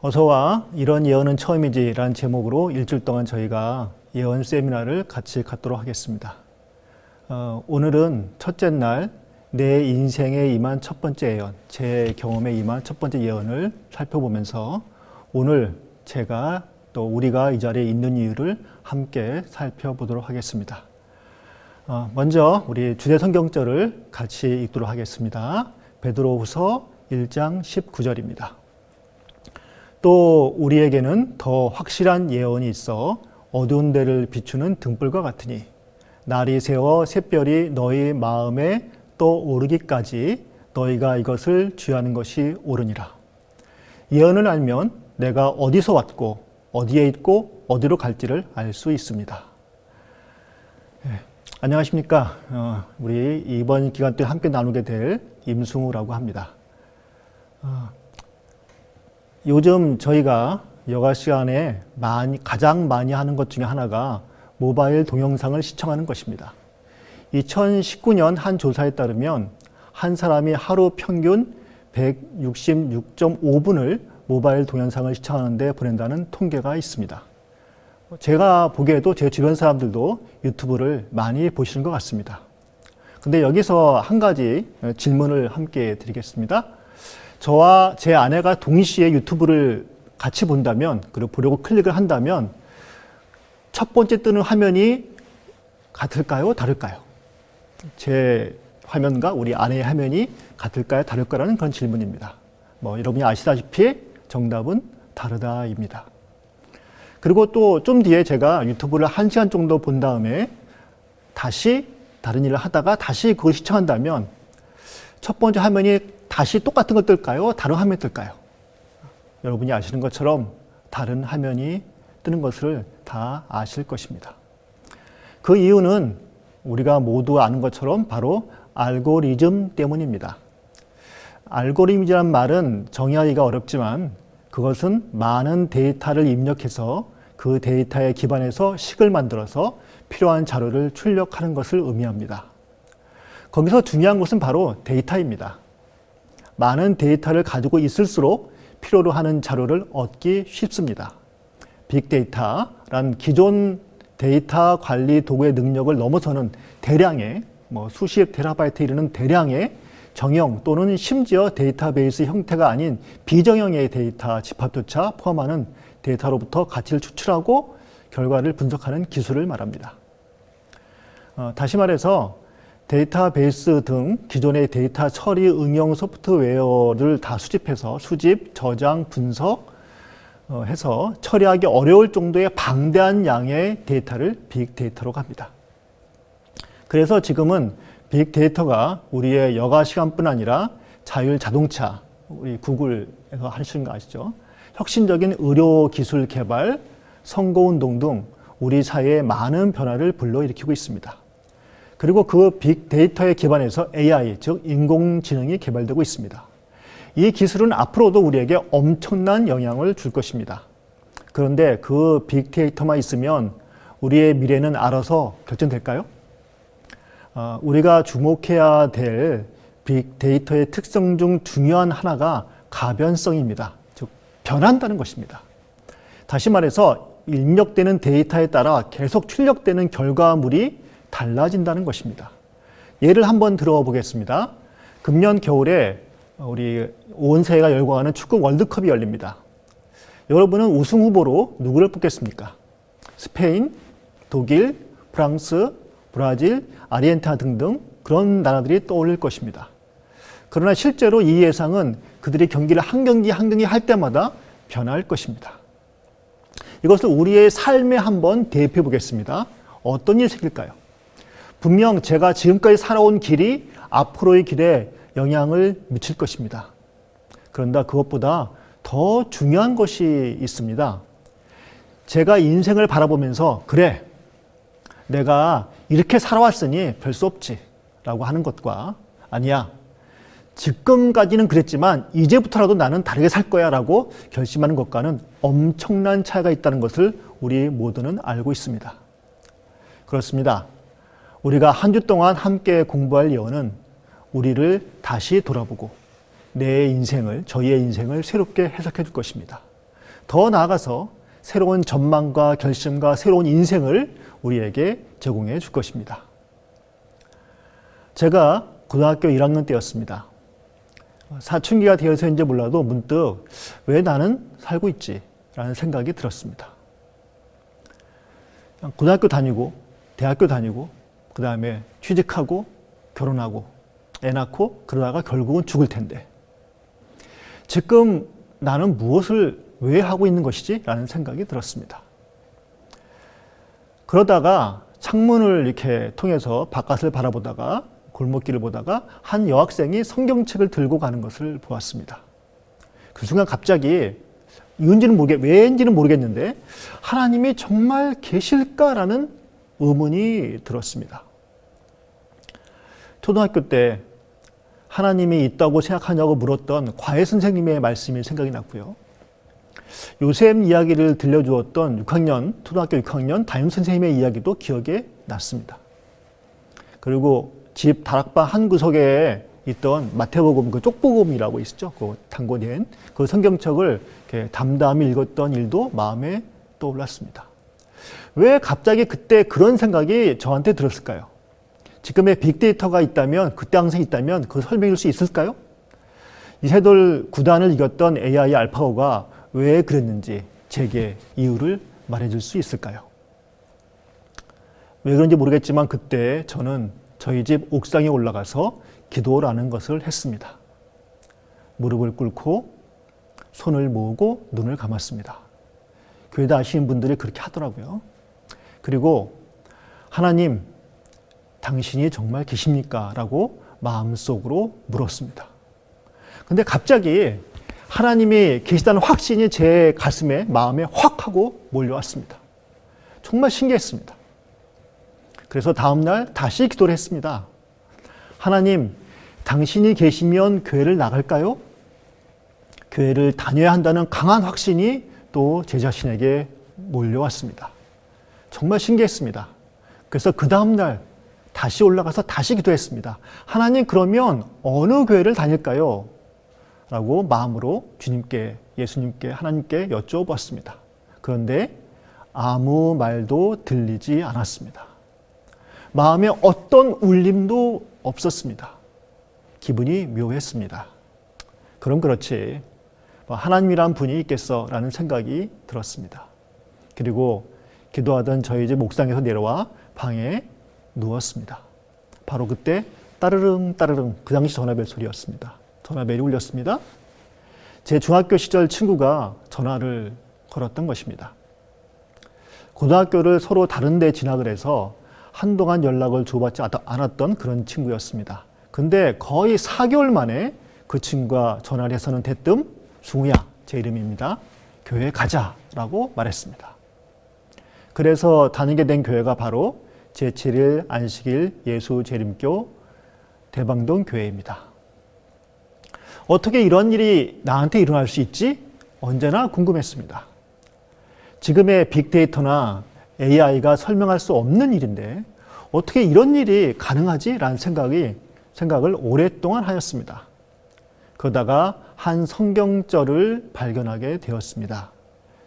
어서와 이런 예언은 처음이지 라는 제목으로 일주일 동안 저희가 예언 세미나를 같이 갖도록 하겠습니다. 오늘은 첫째 날 내 인생에 임한 첫 번째 예언, 제 경험에 임한 첫 번째 예언을 살펴보면서 오늘 제가 또 우리가 이 자리에 있는 이유를 함께 살펴보도록 하겠습니다. 먼저 우리 주제 성경절을 같이 읽도록 하겠습니다. 베드로후서 1장 19절입니다. 또 우리에게는 더 확실한 예언이 있어 어두운 데를 비추는 등불과 같으니 날이 새어 샛별이 너희 마음에 떠오르기까지 너희가 이것을 주의하는 것이 옳으니라. 예언을 알면 내가 어디서 왔고 어디에 있고 어디로 갈지를 알 수 있습니다. 안녕하십니까. 우리 이번 기간 동안 함께 나누게 될 임승우라고 합니다. 요즘 저희가 여가 시간에 가장 많이 하는 것 중에 하나가 모바일 동영상을 시청하는 것입니다. 2019년 한 조사에 따르면 한 사람이 하루 평균 166.5분을 모바일 동영상을 시청하는 데 보낸다는 통계가 있습니다. 제가 보기에도 제 주변 사람들도 유튜브를 많이 보시는 것 같습니다. 근데 여기서 한 가지 질문을 함께 드리겠습니다. 저와 제 아내가 동시에 유튜브를 같이 본다면, 그리고 보려고 클릭을 한다면 첫 번째 뜨는 화면이 같을까요? 다를까요? 제 화면과 우리 아내의 화면이 같을까요? 다를까라는 그런 질문입니다. 여러분이 아시다시피 정답은 다르다입니다. 그리고 또 좀 뒤에 제가 유튜브를 1시간 정도 본 다음에 다시 다른 일을 하다가 다시 그걸 시청한다면 첫 번째 화면이 다시 똑같은 것 뜰까요? 다른 화면이 뜰까요? 여러분이 아시는 것처럼 다른 화면이 뜨는 것을 다 아실 것입니다. 그 이유는 우리가 모두 아는 것처럼 바로 알고리즘 때문입니다. 알고리즘이라는 말은 정의하기가 어렵지만 그것은 많은 데이터를 입력해서 그 데이터에 기반해서 식을 만들어서 필요한 자료를 출력하는 것을 의미합니다. 거기서 중요한 것은 바로 데이터입니다. 많은 데이터를 가지고 있을수록 필요로 하는 자료를 얻기 쉽습니다. 빅데이터란 기존 데이터 관리 도구의 능력을 넘어서는 대량의 수십 테라바이트에 이르는 대량의 정형 또는 심지어 데이터베이스 형태가 아닌 비정형의 데이터 집합조차 포함하는 데이터로부터 가치를 추출하고 결과를 분석하는 기술을 말합니다. 다시 말해서 데이터베이스 등 기존의 데이터 처리 응용 소프트웨어를 다 수집해서 수집, 저장, 분석 해서 처리하기 어려울 정도의 방대한 양의 데이터를 빅데이터로 합니다. 그래서 지금은 빅데이터가 우리의 여가 시간뿐 아니라 자율 자동차, 우리 구글에서 하시는 거 아시죠? 혁신적인 의료 기술 개발, 선거운동 등 우리 사회에 많은 변화를 불러일으키고 있습니다. 그리고 그 빅데이터에 기반해서 AI, 즉 인공지능이 개발되고 있습니다. 이 기술은 앞으로도 우리에게 엄청난 영향을 줄 것입니다. 그런데 그 빅데이터만 있으면 우리의 미래는 알아서 결정될까요? 우리가 주목해야 될 빅데이터의 특성 중 중요한 하나가 가변성입니다. 즉 변한다는 것입니다. 다시 말해서 입력되는 데이터에 따라 계속 출력되는 결과물이 달라진다는 것입니다. 예를 한번 들어보겠습니다. 금년 겨울에 우리 온 세계가 열광하는 축구 월드컵이 열립니다. 여러분은 우승 후보로 누구를 뽑겠습니까? 스페인, 독일, 프랑스, 브라질, 아르헨티나 등등 그런 나라들이 떠올릴 것입니다. 그러나 실제로 이 예상은 그들이 경기를 한 경기 한 경기 할 때마다 변할 것입니다. 이것을 우리의 삶에 한번 대입해 보겠습니다. 어떤 일이 생길까요? 분명 제가 지금까지 살아온 길이 앞으로의 길에 영향을 미칠 것입니다. 그런데 그것보다 더 중요한 것이 있습니다. 제가 인생을 바라보면서 그래, 내가 이렇게 살아왔으니 별 수 없지 라고 하는 것과 아니야, 지금까지는 그랬지만 이제부터라도 나는 다르게 살 거야 라고 결심하는 것과는 엄청난 차이가 있다는 것을 우리 모두는 알고 있습니다. 그렇습니다. 우리가 한 주 동안 함께 공부할 예언은 우리를 다시 돌아보고 내 인생을, 저희의 인생을 새롭게 해석해 줄 것입니다. 더 나아가서 새로운 전망과 결심과 새로운 인생을 우리에게 제공해 줄 것입니다. 제가 고등학교 1학년 때였습니다. 사춘기가 되어서인지 몰라도 문득 왜 나는 살고 있지? 라는 생각이 들었습니다. 고등학교 다니고 대학교 다니고 그 다음에 취직하고 결혼하고 애 낳고 그러다가 결국은 죽을 텐데 지금 나는 무엇을 왜 하고 있는 것이지? 라는 생각이 들었습니다. 그러다가 창문을 이렇게 통해서 바깥을 바라보다가 골목길을 보다가 한 여학생이 성경책을 들고 가는 것을 보았습니다. 그 순간 갑자기 왜인지는 모르겠는데 하나님이 정말 계실까라는 의문이 들었습니다. 초등학교 때 하나님이 있다고 생각하냐고 물었던 과외 선생님의 말씀이 생각이 났고요. 요셉 이야기를 들려주었던 초등학교 6학년 담임 선생님의 이야기도 기억에 났습니다. 그리고 집 다락방 한 구석에 있던 마태복음, 그 쪽복음이라고 있었죠. 그 단권된 그 성경책을 이렇게 담담히 읽었던 일도 마음에 떠올랐습니다. 왜 갑자기 그때 그런 생각이 저한테 들었을까요? 지금의 빅데이터가 있다면, 그때 항상 있다면 그 설명일 수 있을까요? 이세돌 9단을 이겼던 AI 알파고가 왜 그랬는지 제게 이유를 말해줄 수 있을까요? 왜 그런지 모르겠지만 그때 저는 저희 집 옥상에 올라가서 기도라는 것을 했습니다. 무릎을 꿇고 손을 모으고 눈을 감았습니다. 교회에 아시는 분들이 그렇게 하더라고요. 그리고 하나님, 당신이 정말 계십니까? 라고 마음속으로 물었습니다. 근데 갑자기 하나님이 계시다는 확신이 제 가슴에, 마음에 확 하고 몰려왔습니다. 정말 신기했습니다. 그래서 다음날 다시 기도를 했습니다. 하나님, 당신이 계시면 교회를 나갈까요? 교회를 다녀야 한다는 강한 확신이 또 제 자신에게 몰려왔습니다. 정말 신기했습니다. 그래서 그 다음날 다시 올라가서 다시 기도했습니다. 하나님, 그러면 어느 교회를 다닐까요? 라고 마음으로 주님께, 예수님께, 하나님께 여쭤봤습니다. 그런데 아무 말도 들리지 않았습니다. 마음에 어떤 울림도 없었습니다. 기분이 묘했습니다. 그럼 그렇지, 하나님이란 분이 있겠어라는 생각이 들었습니다. 그리고 기도하던 저희 집 옥상에서 내려와 방에 누웠습니다. 바로 그때 따르릉 따르릉, 그 당시 전화벨 소리였습니다. 전화벨이 울렸습니다. 제 중학교 시절 친구가 전화를 걸었던 것입니다. 고등학교를 서로 다른 데 진학을 해서 한동안 연락을 주고받지 않았던 그런 친구였습니다. 근데 거의 4개월 만에 그 친구가 전화를 해서는 대뜸 승우야, 제 이름입니다. 교회 가자라고 말했습니다. 그래서 다니게 된 교회가 바로 제7일 안식일 예수재림교 대방동 교회입니다. 어떻게 이런 일이 나한테 일어날 수 있지? 언제나 궁금했습니다. 지금의 빅데이터나 AI가 설명할 수 없는 일인데 어떻게 이런 일이 가능하지? 라는 생각을 오랫동안 하였습니다. 그러다가 한 성경절을 발견하게 되었습니다.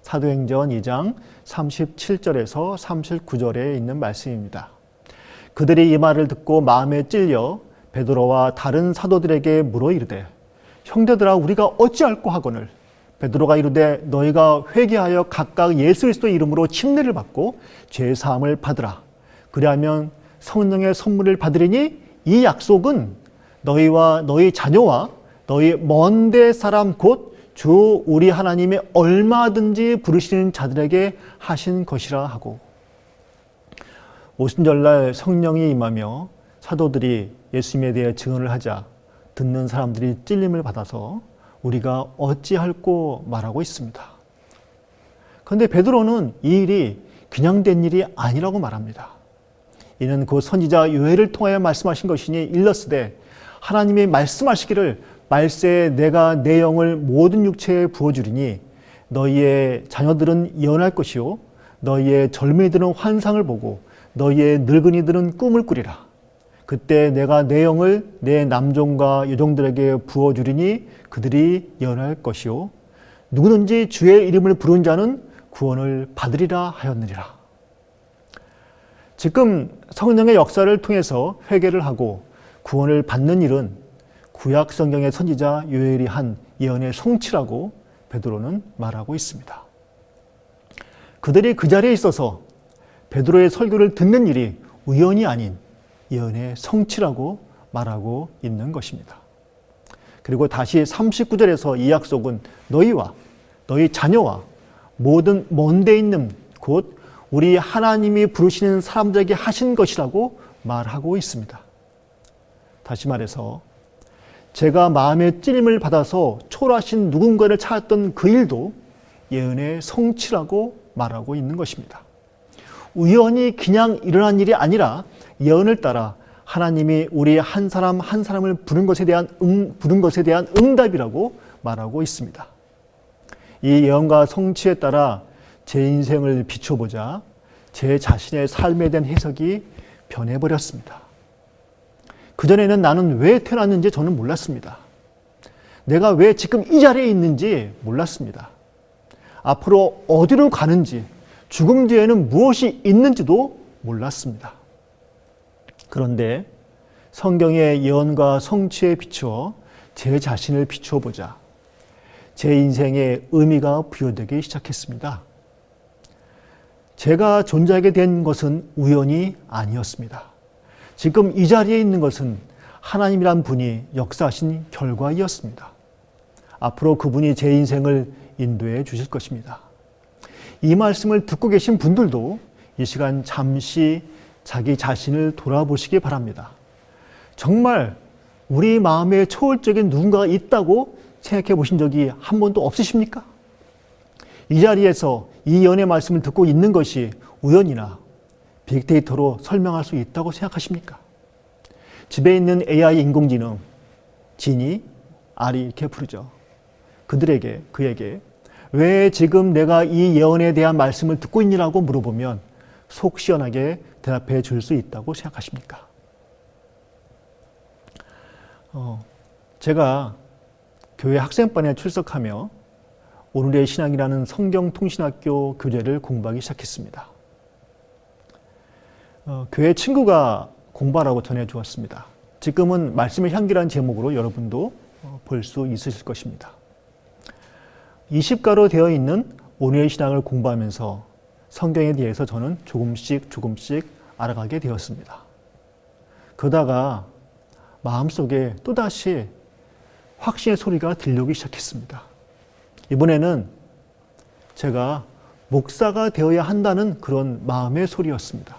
사도행전 2장 37절에서 39절에 있는 말씀입니다. 그들이 이 말을 듣고 마음에 찔려 베드로와 다른 사도들에게 물어 이르되 형제들아 우리가 어찌할꼬 하거늘 베드로가 이르되 너희가 회개하여 각각 예수 그리스도의 이름으로 침례를 받고 죄 사함을 받으라. 그리하면 성령의 선물을 받으리니 이 약속은 너희와 너희 자녀와 너희 먼데 사람 곧 주 우리 하나님의 얼마든지 부르시는 자들에게 하신 것이라 하고, 오순절날 성령이 임하며 사도들이 예수님에 대해 증언을 하자 듣는 사람들이 찔림을 받아서 우리가 어찌할꼬 말하고 있습니다. 그런데 베드로는 이 일이 그냥 된 일이 아니라고 말합니다. 이는 그 선지자 요엘을 통하여 말씀하신 것이니 일렀으되 하나님이 말씀하시기를 말세에 내가 내 영을 모든 육체에 부어주리니 너희의 자녀들은 예언할 것이요 너희의 젊은이들은 환상을 보고 너희의 늙은이들은 꿈을 꾸리라. 그때 내가 내 영을 내 남종과 여종들에게 부어주리니 그들이 예언할 것이요 누구든지 주의 이름을 부른 자는 구원을 받으리라 하였느니라. 지금 성령의 역사를 통해서 회개를 하고 구원을 받는 일은 구약 성경의 선지자 요엘이 한 예언의 성취라고 베드로는 말하고 있습니다. 그들이 그 자리에 있어서 베드로의 설교를 듣는 일이 우연이 아닌 예언의 성취라고 말하고 있는 것입니다. 그리고 다시 39절에서 이 약속은 너희와 너희 자녀와 모든 먼데 있는 곧 우리 하나님이 부르시는 사람들에게 하신 것이라고 말하고 있습니다. 다시 말해서 제가 마음의 찔림을 받아서 초라하신 누군가를 찾았던 그 일도 예언의 성취라고 말하고 있는 것입니다. 우연히 그냥 일어난 일이 아니라 예언을 따라 하나님이 우리 한 사람 한 사람을 부른 것에 대한 응답이라고 말하고 있습니다. 이 예언과 성취에 따라 제 인생을 비춰보자 제 자신의 삶에 대한 해석이 변해버렸습니다. 그전에는 나는 왜 태어났는지 저는 몰랐습니다. 내가 왜 지금 이 자리에 있는지 몰랐습니다. 앞으로 어디로 가는지, 죽음 뒤에는 무엇이 있는지도 몰랐습니다. 그런데 성경의 예언과 성취에 비추어 제 자신을 비추어 보자 제 인생에 의미가 부여되기 시작했습니다. 제가 존재하게 된 것은 우연이 아니었습니다. 지금 이 자리에 있는 것은 하나님이란 분이 역사하신 결과이었습니다. 앞으로 그분이 제 인생을 인도해 주실 것입니다. 이 말씀을 듣고 계신 분들도 이 시간 잠시 자기 자신을 돌아보시기 바랍니다. 정말 우리 마음에 초월적인 누군가가 있다고 생각해 보신 적이 한 번도 없으십니까? 이 자리에서 이 예언의 말씀을 듣고 있는 것이 우연이나 빅데이터로 설명할 수 있다고 생각하십니까? 집에 있는 AI 인공지능, 지니, 알이 이렇게 부르죠. 그에게 왜 지금 내가 이 예언에 대한 말씀을 듣고 있니라고 물어보면 속 시원하게 대답해 줄 수 있다고 생각하십니까? 제가 교회 학생반에 출석하며 오늘의 신앙이라는 성경통신학교 교재를 공부하기 시작했습니다. 교회 친구가 공부하라고 전해주었습니다. 지금은 말씀의 향기라는 제목으로 여러분도 볼 수 있으실 것입니다. 20가로 되어 있는 오늘의 신앙을 공부하면서 성경에 대해서 저는 조금씩 알아가게 되었습니다. 그러다가 마음속에 또다시 확신의 소리가 들려오기 시작했습니다. 이번에는 제가 목사가 되어야 한다는 그런 마음의 소리였습니다.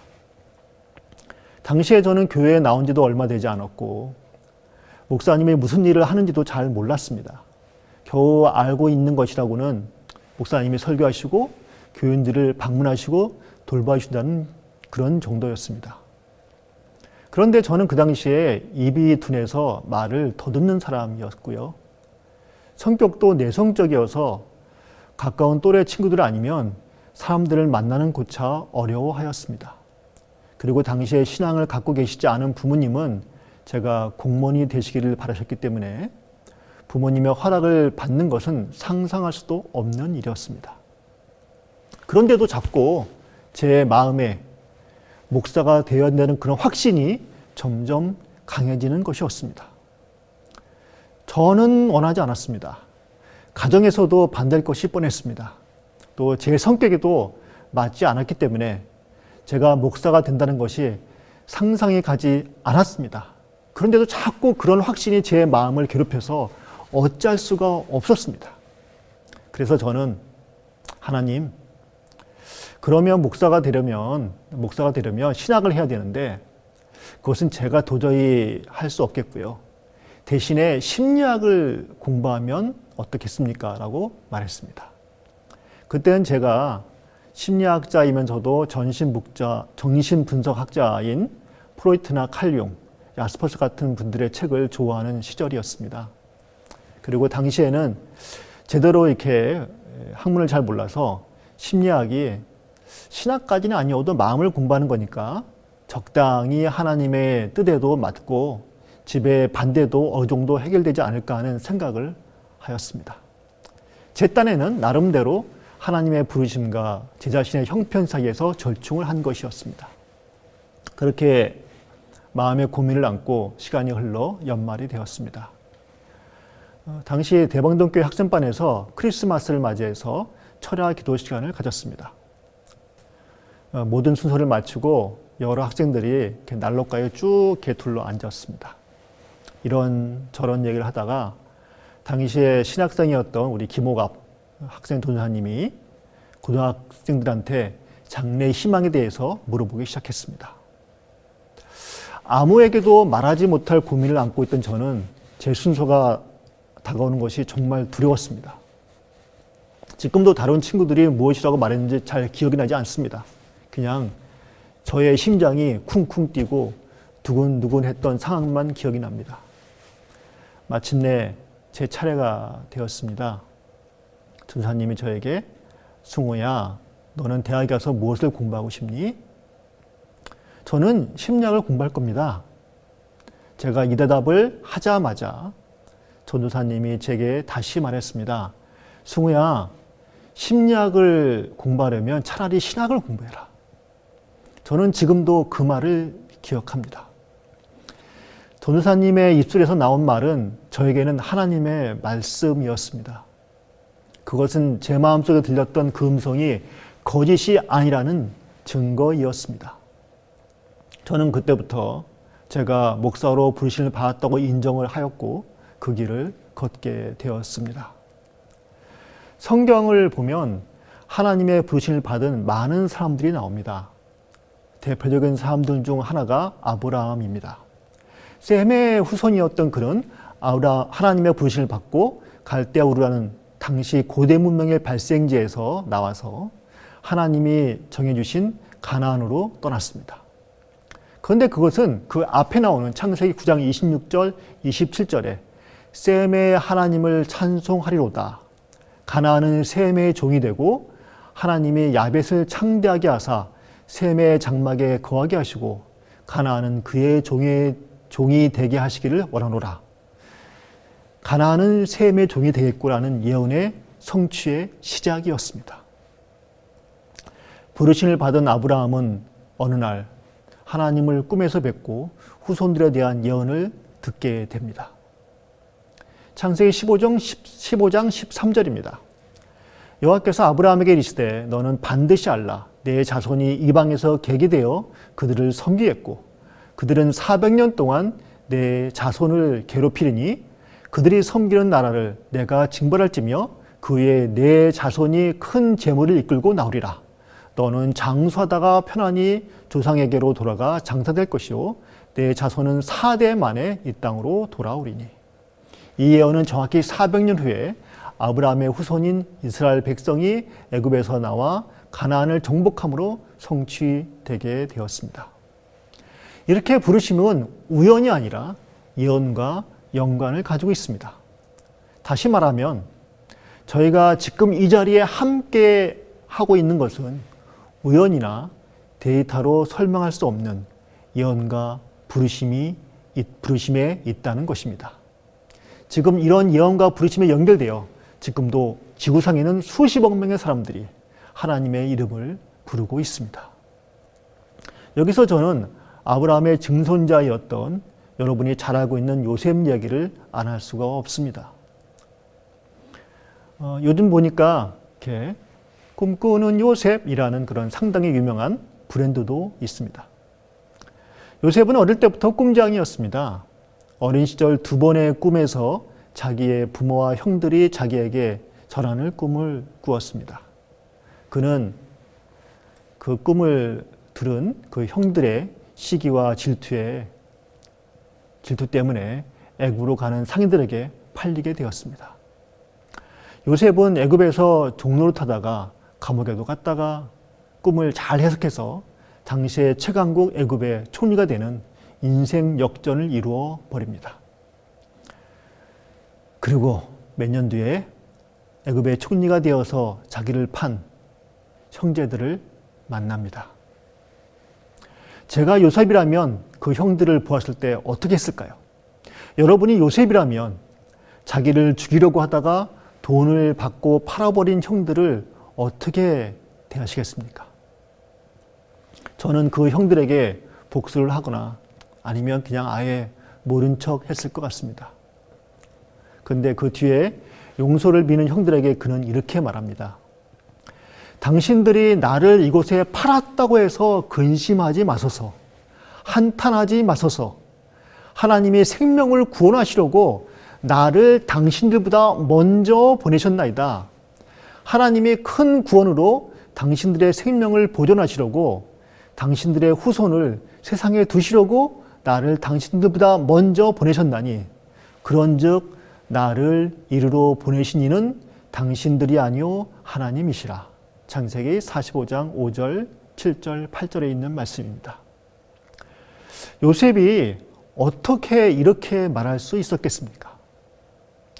당시에 저는 교회에 나온 지도 얼마 되지 않았고 목사님이 무슨 일을 하는지도 잘 몰랐습니다. 겨우 알고 있는 것이라고는 목사님이 설교하시고 교인들을 방문하시고 돌봐주신다는 그런 정도였습니다. 그런데 저는 그 당시에 입이 둔해서 말을 더듬는 사람이었고요. 성격도 내성적이어서 가까운 또래 친구들 아니면 사람들을 만나는 곳차 어려워하였습니다. 그리고 당시에 신앙을 갖고 계시지 않은 부모님은 제가 공무원이 되시기를 바라셨기 때문에 부모님의 허락을 받는 것은 상상할 수도 없는 일이었습니다. 그런데도 자꾸 제 마음에 목사가 되어야 한다는 그런 확신이 점점 강해지는 것이었습니다. 저는 원하지 않았습니다. 가정에서도 반대할 것이 뻔했습니다. 또 제 성격에도 맞지 않았기 때문에 제가 목사가 된다는 것이 상상이 가지 않았습니다. 그런데도 자꾸 그런 확신이 제 마음을 괴롭혀서 어찌할 수가 없었습니다. 그래서 저는 하나님, 그러면 목사가 되려면 신학을 해야 되는데 그것은 제가 도저히 할 수 없겠고요. 대신에 심리학을 공부하면 어떻겠습니까? 라고 말했습니다. 그때는 제가 심리학자이면서도 정신분석학자인 프로이트나 칼융, 야스퍼스 같은 분들의 책을 좋아하는 시절이었습니다. 그리고 당시에는 제대로 이렇게 학문을 잘 몰라서 심리학이 신학까지는 아니어도 마음을 공부하는 거니까 적당히 하나님의 뜻에도 맞고 집의 반대도 어느 정도 해결되지 않을까 하는 생각을 하였습니다. 제 딴에는 나름대로 하나님의 부르심과 제 자신의 형편 사이에서 절충을 한 것이었습니다. 그렇게 마음의 고민을 안고 시간이 흘러 연말이 되었습니다. 당시 대방동교회 학생반에서 크리스마스를 맞이해서 철야 기도 시간을 가졌습니다. 모든 순서를 마치고 여러 학생들이 이렇게 난로가에 쭉 이렇게 둘러 앉았습니다. 이런 저런 얘기를 하다가 당시에 신학생이었던 우리 김옥압 학생 전도사님이 고등학생들한테 장래의 희망에 대해서 물어보기 시작했습니다. 아무에게도 말하지 못할 고민을 안고 있던 저는 제 순서가 다가오는 것이 정말 두려웠습니다. 지금도 다른 친구들이 무엇이라고 말했는지 잘 기억이 나지 않습니다. 그냥 저의 심장이 쿵쿵 뛰고 두근두근 했던 상황만 기억이 납니다. 마침내 제 차례가 되었습니다. 전사님이 저에게 승호야, 너는 대학에 가서 무엇을 공부하고 싶니? 저는 심리학을 공부할 겁니다. 제가 이 대답을 하자마자 전도사님이 제게 다시 말했습니다. 승우야, 심리학을 공부하려면 차라리 신학을 공부해라. 저는 지금도 그 말을 기억합니다. 전도사님의 입술에서 나온 말은 저에게는 하나님의 말씀이었습니다. 그것은 제 마음속에 들렸던 그 음성이 거짓이 아니라는 증거이었습니다. 저는 그때부터 제가 목사로 부르심을 받았다고 인정을 하였고 그 길을 걷게 되었습니다. 성경을 보면 하나님의 부르심을 받은 많은 사람들이 나옵니다. 대표적인 사람들 중 하나가 아브라함입니다. 셈의 후손이었던 그는 하나님의 부르심을 받고 갈대아 우르라는 당시 고대 문명의 발생지에서 나와서 하나님이 정해주신 가나안으로 떠났습니다. 그런데 그것은 그 앞에 나오는 창세기 9장 26절, 27절에 셈의 하나님을 찬송하리로다. 가나안은 셈의 종이 되고 하나님이 야벳을 창대하게 하사 셈의 장막에 거하게 하시고 가나안은 그의 종이 되게 하시기를 원하노라. 가나안은 셈의 종이 되겠구라는 예언의 성취의 시작이었습니다. 부르심을 받은 아브라함은 어느 날 하나님을 꿈에서 뵙고 후손들에 대한 예언을 듣게 됩니다. 창세기 15장 13절입니다. 여호와께서 아브라함에게 이르시되 너는 반드시 알라. 내 자손이 이방에서 계기되어 그들을 섬기겠고 그들은 400년 동안 내 자손을 괴롭히리니 그들이 섬기는 나라를 내가 징벌할지며 그 후에 내 자손이 큰 재물을 이끌고 나오리라. 너는 장수하다가 편안히 조상에게로 돌아가 장사될 것이요 내 자손은 4대 만에 이 땅으로 돌아오리니. 이 예언은 정확히 400년 후에 아브라함의 후손인 이스라엘 백성이 애굽에서 나와 가나안을 정복함으로 성취되게 되었습니다. 이렇게 부르심은 우연이 아니라 예언과 연관을 가지고 있습니다. 다시 말하면 저희가 지금 이 자리에 함께 하고 있는 것은 우연이나 데이터로 설명할 수 없는 예언과 부르심에 있다는 것입니다. 지금 이런 예언과 부르심에 연결되어 지금도 지구상에는 수십억 명의 사람들이 하나님의 이름을 부르고 있습니다. 여기서 저는 아브라함의 증손자였던 여러분이 잘 알고 있는 요셉 이야기를 안 할 수가 없습니다. 요즘 보니까 이렇게 꿈꾸는 요셉이라는 그런 상당히 유명한 브랜드도 있습니다. 요셉은 어릴 때부터 꿈장이었습니다. 어린 시절 2번의 꿈에서 자기의 부모와 형들이 자기에게 전하는 꿈을 꾸었습니다. 그는 그 꿈을 들은 그 형들의 시기와 질투 때문에 애굽으로 가는 상인들에게 팔리게 되었습니다. 요셉은 애굽에서 종노릇하다가 감옥에도 갔다가 꿈을 잘 해석해서 당시의 최강국 애굽의 총리가 되는 인생 역전을 이루어 버립니다. 그리고 몇 년 뒤에 애굽의 총리가 되어서 자기를 판 형제들을 만납니다. 제가 요셉이라면 그 형들을 보았을 때 어떻게 했을까요? 여러분이 요셉이라면 자기를 죽이려고 하다가 돈을 받고 팔아버린 형들을 어떻게 대하시겠습니까? 저는 그 형들에게 복수를 하거나 아니면 그냥 아예 모른 척 했을 것 같습니다. 그런데 그 뒤에 용서를 비는 형들에게 그는 이렇게 말합니다. 당신들이 나를 이곳에 팔았다고 해서 근심하지 마소서. 한탄하지 마소서. 하나님이 생명을 구원하시려고 나를 당신들보다 먼저 보내셨나이다. 하나님이 큰 구원으로 당신들의 생명을 보존하시려고 당신들의 후손을 세상에 두시려고 나를 당신들보다 먼저 보내셨나니 그런즉 나를 이르러 보내신 이는 당신들이 아니요 하나님이시라. 창세기 45장 5절, 7절, 8절에 있는 말씀입니다. 요셉이 어떻게 이렇게 말할 수 있었겠습니까?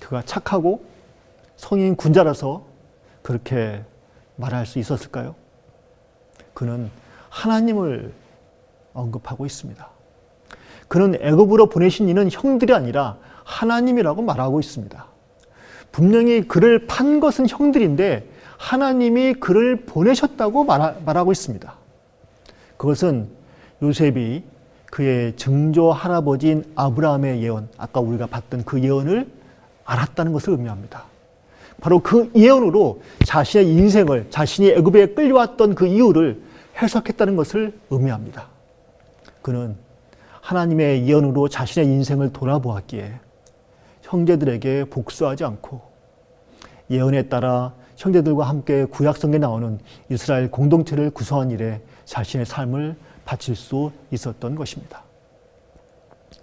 그가 착하고 성인 군자라서 그렇게 말할 수 있었을까요? 그는 하나님을 언급하고 있습니다. 그는 애굽으로 보내신 이는 형들이 아니라 하나님이라고 말하고 있습니다. 분명히 그를 판 것은 형들인데 하나님이 그를 보내셨다고 말하고 있습니다. 그것은 요셉이 그의 증조 할아버지인 아브라함의 예언, 아까 우리가 봤던 그 예언을 알았다는 것을 의미합니다. 바로 그 예언으로 자신의 인생을, 자신이 애굽에 끌려왔던 그 이유를 해석했다는 것을 의미합니다. 그는 하나님의 예언으로 자신의 인생을 돌아보았기에 형제들에게 복수하지 않고 예언에 따라 형제들과 함께 구약성경에 나오는 이스라엘 공동체를 구성한 일에 자신의 삶을 바칠 수 있었던 것입니다.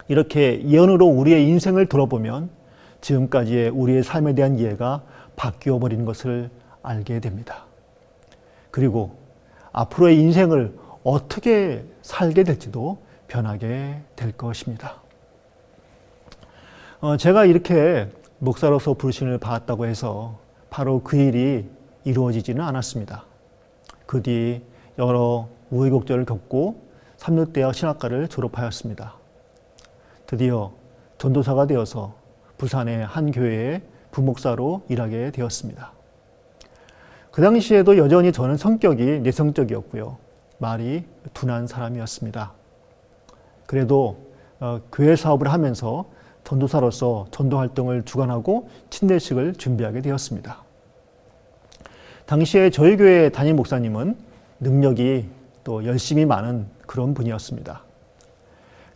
이렇게 예언으로 우리의 인생을 돌아보면 지금까지의 우리의 삶에 대한 이해가 바뀌어 버린 것을 알게 됩니다. 그리고 앞으로의 인생을 어떻게 살게 될지도 변하게 될 것입니다. 제가 이렇게 목사로서 부르심을 받았다고 해서 바로 그 일이 이루어지지는 않았습니다. 그 뒤 여러 우여곡절을 겪고 삼육대학 신학과를 졸업하였습니다. 드디어 전도사가 되어서 부산의 한 교회의 부목사로 일하게 되었습니다. 그 당시에도 여전히 저는 성격이 내성적이었고요. 말이 둔한 사람이었습니다. 그래도 교회 사업을 하면서 전도사로서 전도 활동을 주관하고 침례식을 준비하게 되었습니다. 당시에 저희 교회 담임 목사님은 능력이 또 열심이 많은 그런 분이었습니다.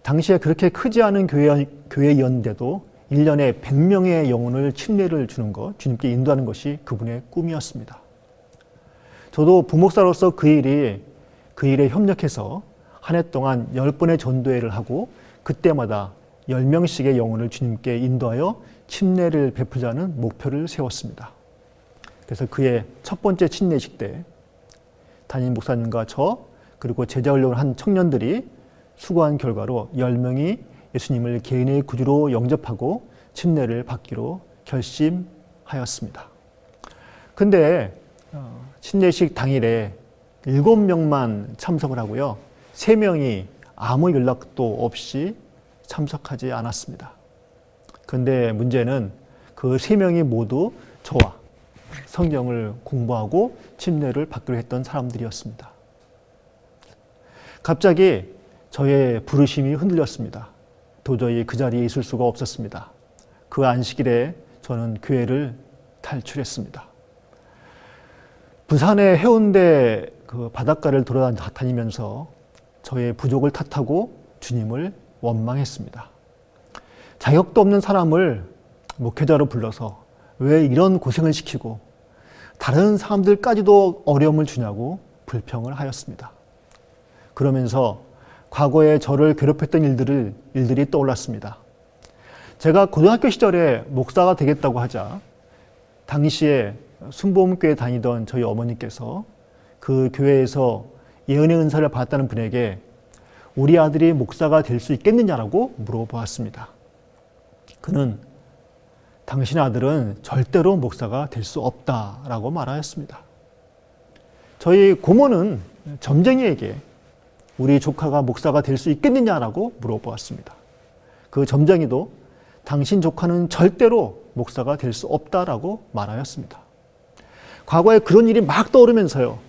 당시에 그렇게 크지 않은 교회였는데도 1년에 100명의 영혼을 침례를 주는 것, 주님께 인도하는 것이 그분의 꿈이었습니다. 저도 부목사로서 그 일에 협력해서 한 해 동안 10번의 전도회를 하고 그때마다 10명씩의 영혼을 주님께 인도하여 침례를 베풀자는 목표를 세웠습니다. 그래서 그의 첫 번째 침례식 때 담임 목사님과 저 그리고 제자훈련을 한 청년들이 수고한 결과로 10명이 예수님을 개인의 구주로 영접하고 침례를 받기로 결심하였습니다. 근데 침례식 당일에 7명만 참석을 하고요. 3명이 아무 연락도 없이 참석하지 않았습니다. 그런데 문제는 그 3명이 모두 저와 성경을 공부하고 침례를 받기로 했던 사람들이었습니다. 갑자기 저의 부르심이 흔들렸습니다. 도저히 그 자리에 있을 수가 없었습니다. 그 안식일에 저는 교회를 탈출했습니다. 부산의 해운대 그 바닷가를 돌아다니면서 저의 부족을 탓하고 주님을 원망했습니다. 자격도 없는 사람을 목회자로 불러서 왜 이런 고생을 시키고 다른 사람들까지도 어려움을 주냐고 불평을 하였습니다. 그러면서 과거에 저를 괴롭혔던 일들이 떠올랐습니다. 제가 고등학교 시절에 목사가 되겠다고 하자 당시에 순복음교회 다니던 저희 어머니께서 그 교회에서 예언의 은사를 받았다는 분에게 우리 아들이 목사가 될 수 있겠느냐라고 물어보았습니다. 그는 당신의 아들은 절대로 목사가 될 수 없다라고 말하였습니다. 저희 고모는 점쟁이에게 우리 조카가 목사가 될 수 있겠느냐라고 물어보았습니다. 그 점쟁이도 당신 조카는 절대로 목사가 될 수 없다라고 말하였습니다. 과거에 그런 일이 막 떠오르면서요,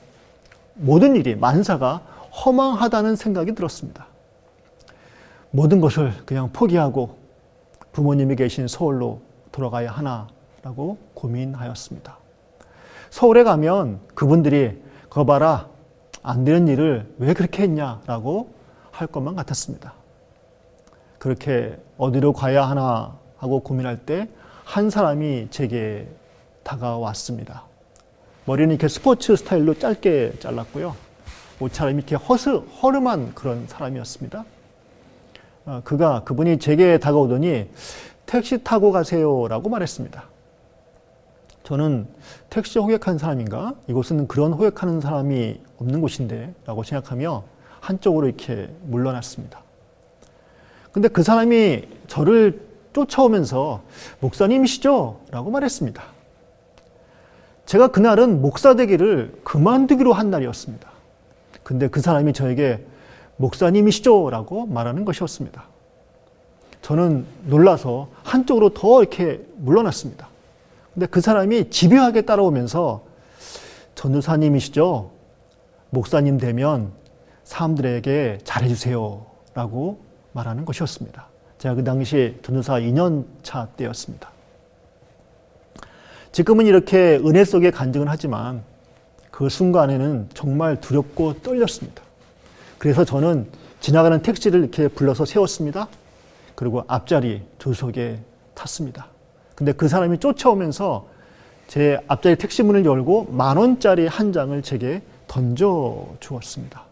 모든 일이 만사가 허망하다는 생각이 들었습니다. 모든 것을 그냥 포기하고 부모님이 계신 서울로 돌아가야 하나라고 고민하였습니다. 서울에 가면 그분들이 거 봐라, 안 되는 일을 왜 그렇게 했냐라고 할 것만 같았습니다. 그렇게 어디로 가야 하나 하고 고민할 때 한 사람이 제게 다가왔습니다. 머리는 이렇게 스포츠 스타일로 짧게 잘랐고요. 옷차림이 이렇게 허름한 그런 사람이었습니다. 그분이 제게 다가오더니 택시 타고 가세요라고 말했습니다. 저는 택시 호객하는 사람인가? 이곳은 그런 호객하는 사람이 없는 곳인데 라고 생각하며 한쪽으로 이렇게 물러났습니다. 근데 그 사람이 저를 쫓아오면서 목사님이시죠? 라고 말했습니다. 제가 그날은 목사 되기를 그만두기로 한 날이었습니다. 근데 그 사람이 저에게 목사님이시죠? 라고 말하는 것이었습니다. 저는 놀라서 한쪽으로 더 이렇게 물러났습니다. 근데 그 사람이 집요하게 따라오면서 전도사님이시죠? 목사님 되면 사람들에게 잘해주세요 라고 말하는 것이었습니다. 제가 그 당시 전도사 2년 차 때였습니다. 지금은 이렇게 은혜 속에 간증을 하지만 그 순간에는 정말 두렵고 떨렸습니다. 그래서 저는 지나가는 택시를 이렇게 불러서 세웠습니다. 그리고 앞자리 조수석에 탔습니다. 근데 그 사람이 쫓아오면서 제 앞자리 택시 문을 열고 10,000원짜리 한 장을 제게 던져 주었습니다.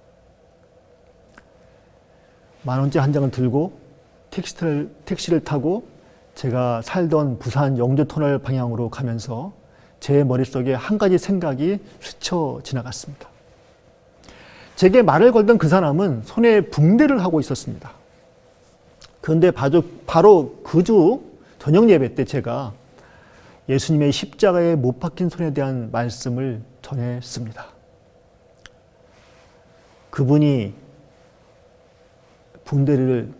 10,000원짜리 한 장을 들고 택시를 타고 제가 살던 부산 영주터널 방향으로 가면서 제 머릿속에 한 가지 생각이 스쳐 지나갔습니다. 제게 말을 걸던 그 사람은 손에 붕대를 하고 있었습니다. 그런데 바로 그 주 저녁 예배 때 제가 예수님의 십자가에 못 박힌 손에 대한 말씀을 전했습니다. 그분의 붕대를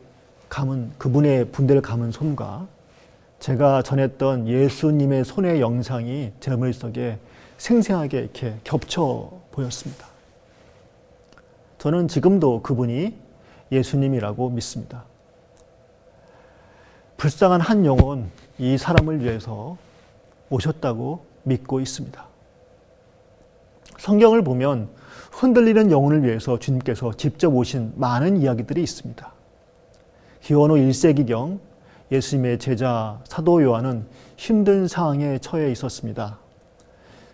감은 손과 제가 전했던 예수님의 손의 영상이 제 머릿속에 생생하게 이렇게 겹쳐 보였습니다. 저는 지금도 그분이 예수님이라고 믿습니다. 불쌍한 한 영혼, 이 사람을 위해서 오셨다고 믿고 있습니다. 성경을 보면 흔들리는 영혼을 위해서 주님께서 직접 오신 많은 이야기들이 있습니다. 기원후 1세기경 예수님의 제자 사도 요한은 힘든 상황에 처해 있었습니다.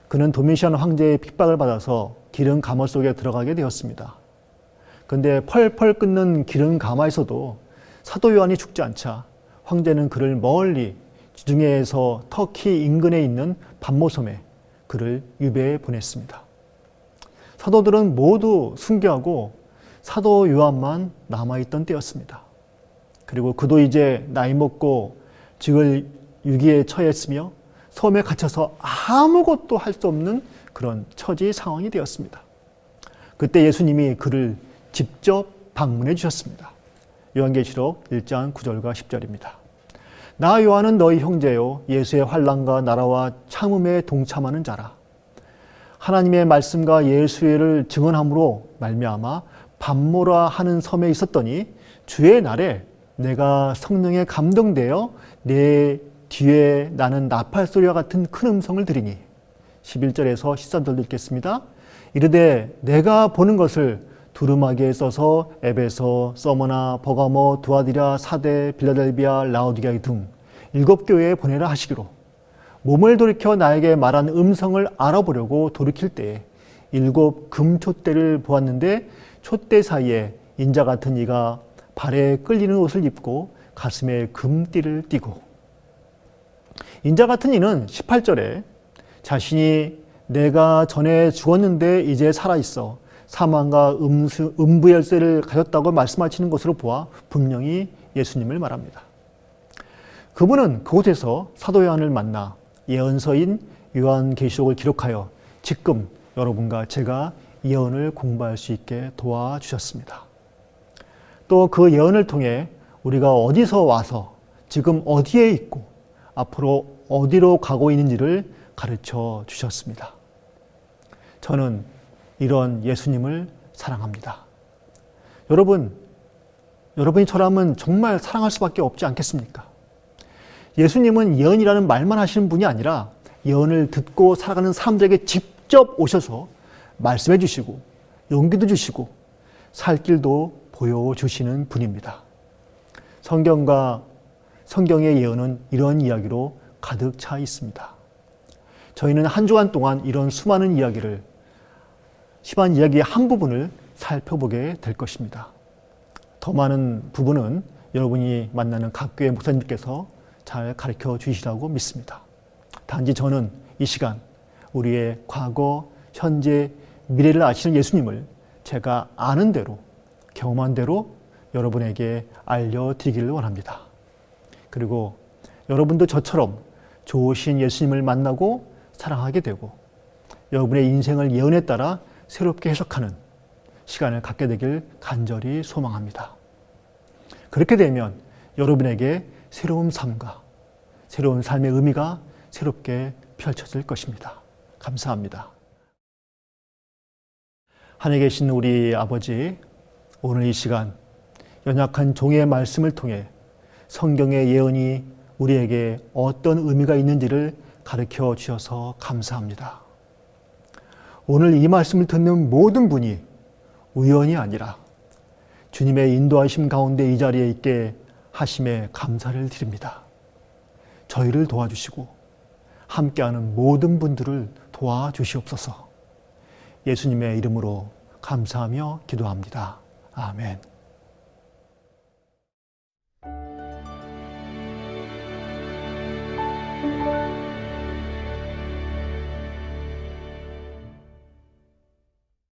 그는 도미시안 황제의 핍박을 받아서 기름 가마 속에 들어가게 되었습니다. 그런데 펄펄 끓는 기름 가마에서도 사도 요한이 죽지 않자 황제는 그를 멀리 지중해에서 터키 인근에 있는 반모섬에 그를 유배해 보냈습니다. 사도들은 모두 순교하고 사도 요한만 남아있던 때였습니다. 그리고 그도 이제 나이 먹고 죽을 위기에 처했으며 섬에 갇혀서 아무것도 할 수 없는 그런 처지 상황이 되었습니다. 그때 예수님이 그를 직접 방문해 주셨습니다. 요한계시록 1장 9절과 10절입니다. 나 요한은 너희 형제요 예수의 환난과 나라와 참음에 동참하는 자라. 하나님의 말씀과 예수를 증언함으로 말미암아 반모라 하는 섬에 있었더니 주의 날에 내가 성령에 감동되어 내 뒤에 나는 나팔 소리와 같은 큰 음성을 들으니 11절에서 13절도 읽겠습니다. 이르되 내가 보는 것을 두루마기에 써서 에베소, 서머나, 버가모, 두아디라, 사데, 빌라델비아, 라오디게아 등 7교회에 보내라 하시기로 몸을 돌이켜 나에게 말한 음성을 알아보려고 돌이킬 때에 7 금촛대를 보았는데 촛대 사이에 인자 같은 이가 발에 끌리는 옷을 입고 가슴에 금띠를 띠고 인자 같은 이는 18절에 자신이 내가 전에 죽었는데 이제 살아있어 사망과 음부 열쇠를 가졌다고 말씀하시는 것으로 보아 분명히 예수님을 말합니다. 그분은 그곳에서 사도 요한을 만나 예언서인 요한계시록을 기록하여 지금 여러분과 제가 예언을 공부할 수 있게 도와주셨습니다. 또 그 예언을 통해 우리가 어디서 와서 지금 어디에 있고 앞으로 어디로 가고 있는지를 가르쳐 주셨습니다. 저는 이런 예수님을 사랑합니다. 여러분이 저라면 정말 사랑할 수밖에 없지 않겠습니까? 예수님은 예언이라는 말만 하시는 분이 아니라 예언을 듣고 살아가는 사람들에게 직접 오셔서 말씀해 주시고 용기도 주시고 살 길도 보여주시는 분입니다. 성경의 예언은 이런 이야기로 가득 차 있습니다. 저희는 한 주간 동안 이런 수많은 이야기의 한 부분을 살펴보게 될 것입니다. 더 많은 부분은 여러분이 만나는 각 교회 목사님께서 잘 가르쳐 주시라고 믿습니다. 단지 저는 이 시간 우리의 과거, 현재, 미래를 아시는 예수님을 제가 아는 대로, 경험한 대로 여러분에게 알려드리기를 원합니다. 그리고 여러분도 저처럼 좋으신 예수님을 만나고 사랑하게 되고 여러분의 인생을 예언에 따라 새롭게 해석하는 시간을 갖게 되길 간절히 소망합니다. 그렇게 되면 여러분에게 새로운 삶과 새로운 삶의 의미가 새롭게 펼쳐질 것입니다. 감사합니다. 하늘에 계신 우리 아버지, 오늘 이 시간 연약한 종의 말씀을 통해 성경의 예언이 우리에게 어떤 의미가 있는지를 가르쳐 주셔서 감사합니다. 오늘 이 말씀을 듣는 모든 분이 우연이 아니라 주님의 인도하심 가운데 이 자리에 있게 하심에 감사를 드립니다. 저희를 도와주시고 함께하는 모든 분들을 도와주시옵소서. 예수님의 이름으로 감사하며 기도합니다. 아멘.